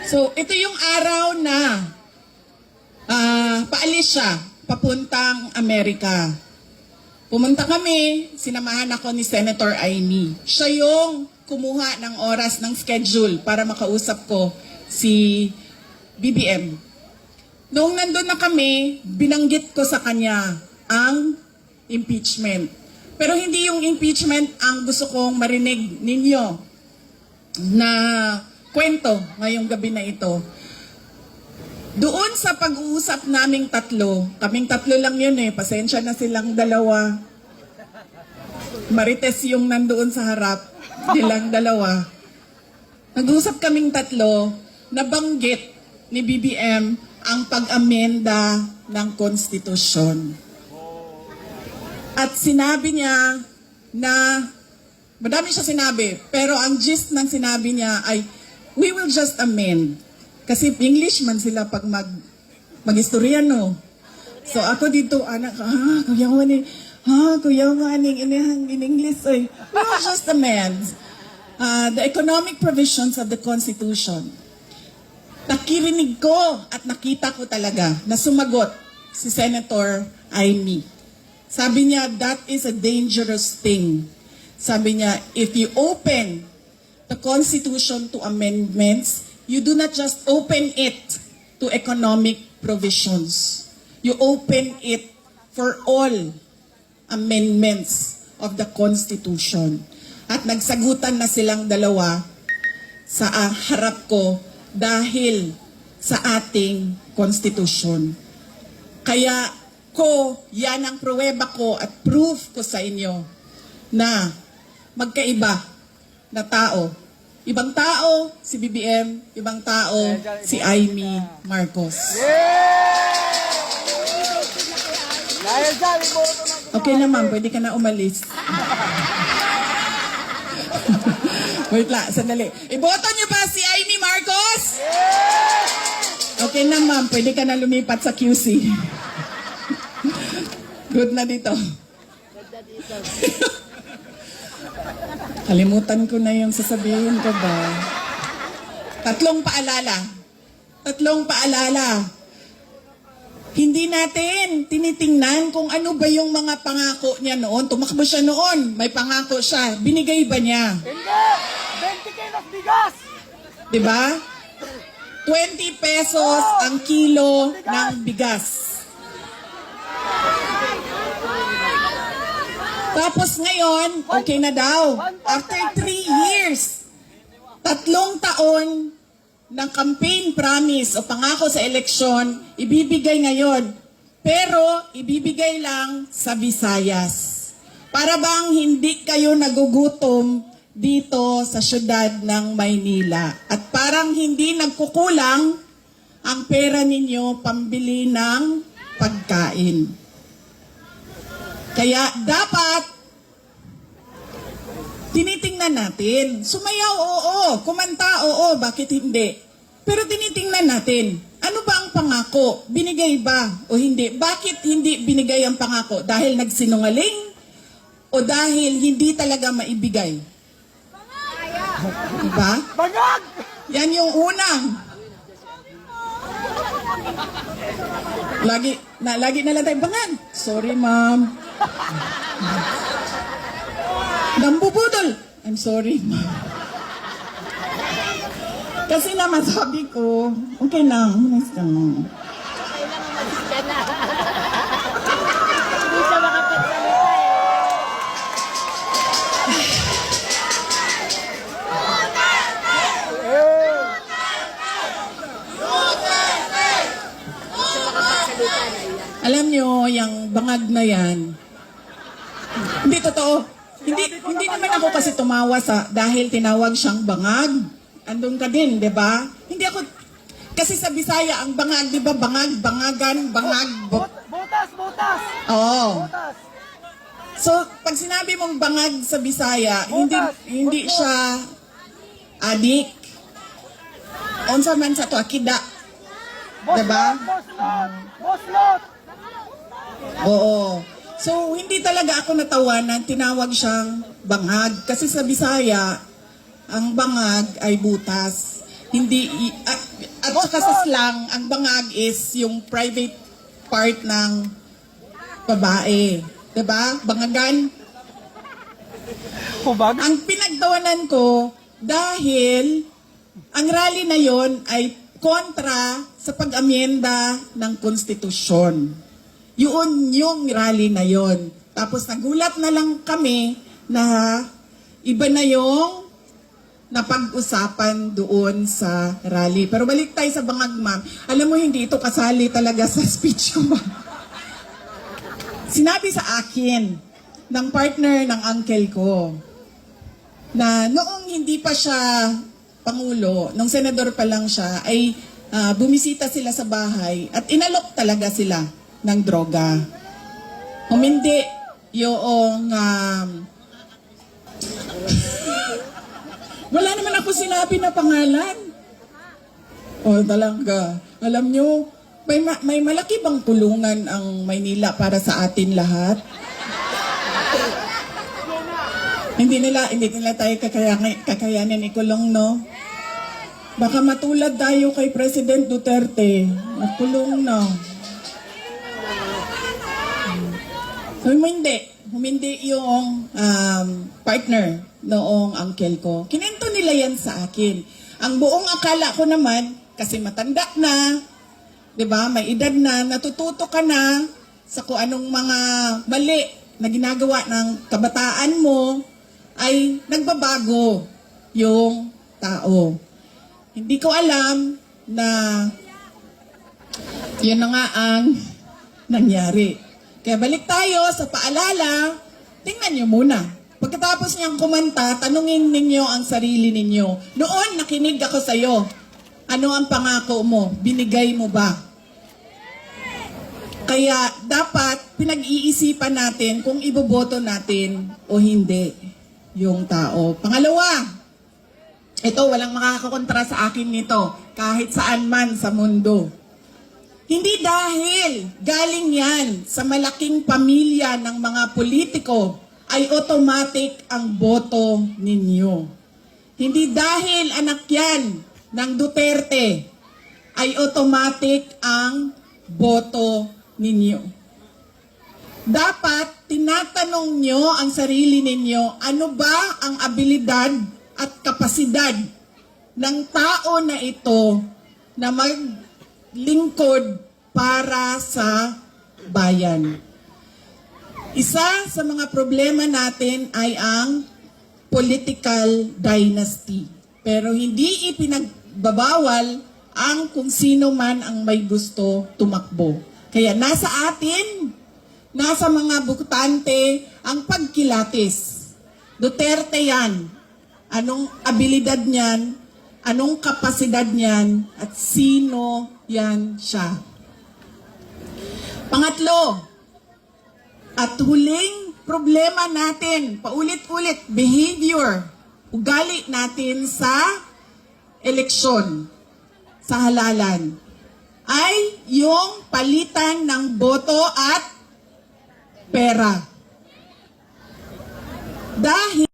So, ito yung araw na paalis siya, papuntang Amerika. Pumunta kami, sinamahan ako ni Senator Amy. Siya yung kumuha ng oras ng schedule para makausap ko si BBM. Noong nandun na kami, binanggit ko sa kanya ang impeachment. Pero hindi yung impeachment ang gusto kong marinig ninyo na kwento ngayong gabi na ito. Doon sa pag-uusap naming kaming tatlo lang yun pasensya na silang dalawa. Marites yung nandoon sa harap, nilang dalawa. Nag-uusap kaming tatlo, nabanggit ni BBM ang pag-amenda ng konstitusyon. At sinabi niya na, madami siya sinabi, pero ang gist ng sinabi niya ay, we will just amend. Kasi English man sila pag mag-istorya, no? So ako dito, anak, kuya mo aning in English, ay, we will just amend the economic provisions of the Constitution. Nakirinig ko at nakita ko talaga na sumagot si Senator Amy. Sabi niya, that is a dangerous thing. Sabi niya, if you open the Constitution to amendments, you do not just open it to economic provisions. You open it for all amendments of the Constitution. At nagsagutan na silang dalawa sa harap ko dahil sa ating Constitution. Kaya yan ang pruweba ko at proof ko sa inyo na magkaiba na tao. Ibang tao, si BBM. Ibang tao, si Amy Marcos. Okay na ma'am, pwede ka na umalis. Wait lang, sandali. Iboto niyo ba si Amy Marcos? Okay na ma'am, pwede ka na lumipat sa QC. Good na dito. Kalimutan ko na yung sasabihin ko ba. Tatlong paalala. Hindi natin tinitingnan kung ano ba yung mga pangako niya noon. Tumakbo siya noon. May pangako siya. Binigay ba niya? Hindi! 20 kilos bigas! Diba? 20 pesos ang kilo ng bigas. Tapos ngayon, okay na daw. After 3 years, 3 taon ng campaign promise o pangako sa eleksyon, ibibigay ngayon. Pero, ibibigay lang sa Visayas. Para bang hindi kayo nagugutom dito sa syudad ng Maynila. At parang hindi nagkukulang ang pera ninyo pambili ng pagkain. Kaya dapat tinitingnan natin. Sumayaw, oo. Kumanta, oo. Bakit hindi? Pero tinitingnan natin. Ano ba ang pangako? Binigay ba o hindi? Bakit hindi binigay ang pangako? Dahil nagsinungaling? O dahil hindi talaga maibigay? Diba? Bangag! Yan yung unang. Lagi na lang tayo bangag. Sorry, ma'am. Nambubudol. I'm sorry, ma'am. Kasi naman sabi ko, okay lang. Nice lang. Hindi siya makapagsalita Alam nyo, yung bangag na yan, hindi totoo. Hindi naman ako kasi tumawa dahil tinawag siyang bangag. Andun ka din, di ba? Hindi ako, kasi sa Bisaya, ang bangag, di ba? Bangag, bangagan, bangag. Butas! Oo. Butas! So, pag sinabi mong bangag sa Bisaya, hindi siya adik. Unsa man sa to, akida. Diba? Boslot! Oo. So, hindi talaga ako natawanan, tinawag siyang bangag. Kasi sa Bisaya, ang bangag ay butas. at saka sa slang, ang bangag is yung private part ng babae. 'Di ba? Bangagan. Hubag. Ang pinagtawanan ko dahil ang rally na yon ay kontra sa pag-amyenda ng konstitusyon. Yun yung rally na yon. Tapos nagulat na lang kami na iba na yung napag-usapan doon sa rally. Pero balik tayo sa bangag, ma'am. Alam mo, hindi ito kasali talaga sa speech ko, ma'am. Sinabi sa akin ng partner ng uncle ko na noong hindi pa siya Pangulo, nung senador pa lang siya, ay bumisita sila sa bahay at inalok talaga sila ng droga. Humindi yung wala naman ako sinabi na pangalan. O talaga, alam nyo, may malaki bang tulungan ang Maynila para sa atin lahat? Hindi nila tayo kakayanin ikulong, no? Baka matulad tayo kay President Duterte. Nakulong na. So, humindi yung partner noong uncle ko. Kinento nila yan sa akin. Ang buong akala ko naman, kasi matanda na, 'di ba? May edad na, natututo ka na sa kung anong mga mali na ginagawa ng kabataan mo, ay nagbabago yung tao. Hindi ko alam na yun na nga ang nangyari. Kaya balik tayo sa paalala, tingnan nyo muna. Pagkatapos niyang kumanta, tanungin ninyo ang sarili ninyo. Noon, nakinig ako sa'yo. Ano ang pangako mo? Binigay mo ba? Kaya dapat pinag-iisipan natin kung iboboto natin o hindi yung tao. Pangalawa, ito, walang makakakontra sa akin nito, kahit saan man sa mundo. Hindi dahil galing yan sa malaking pamilya ng mga politiko ay automatic ang boto ninyo. Hindi dahil anak yan ng Duterte ay automatic ang boto ninyo. Dapat tinatanong nyo ang sarili ninyo, ano ba ang abilidad at kapasidad ng tao na ito na maglingkod para sa bayan. Isa sa mga problema natin ay ang political dynasty. Pero hindi ipinagbabawal ang kung sino man ang may gusto tumakbo. Kaya nasa atin, nasa mga butante ang pagkilatis. Duterte yan. Anong abilidad niyan, anong kapasidad niyan, at sino yan siya. Pangatlo, at huling problema natin, paulit-ulit, behavior, ugali natin sa eleksyon, sa halalan, ay yung palitan ng boto at pera. Dahil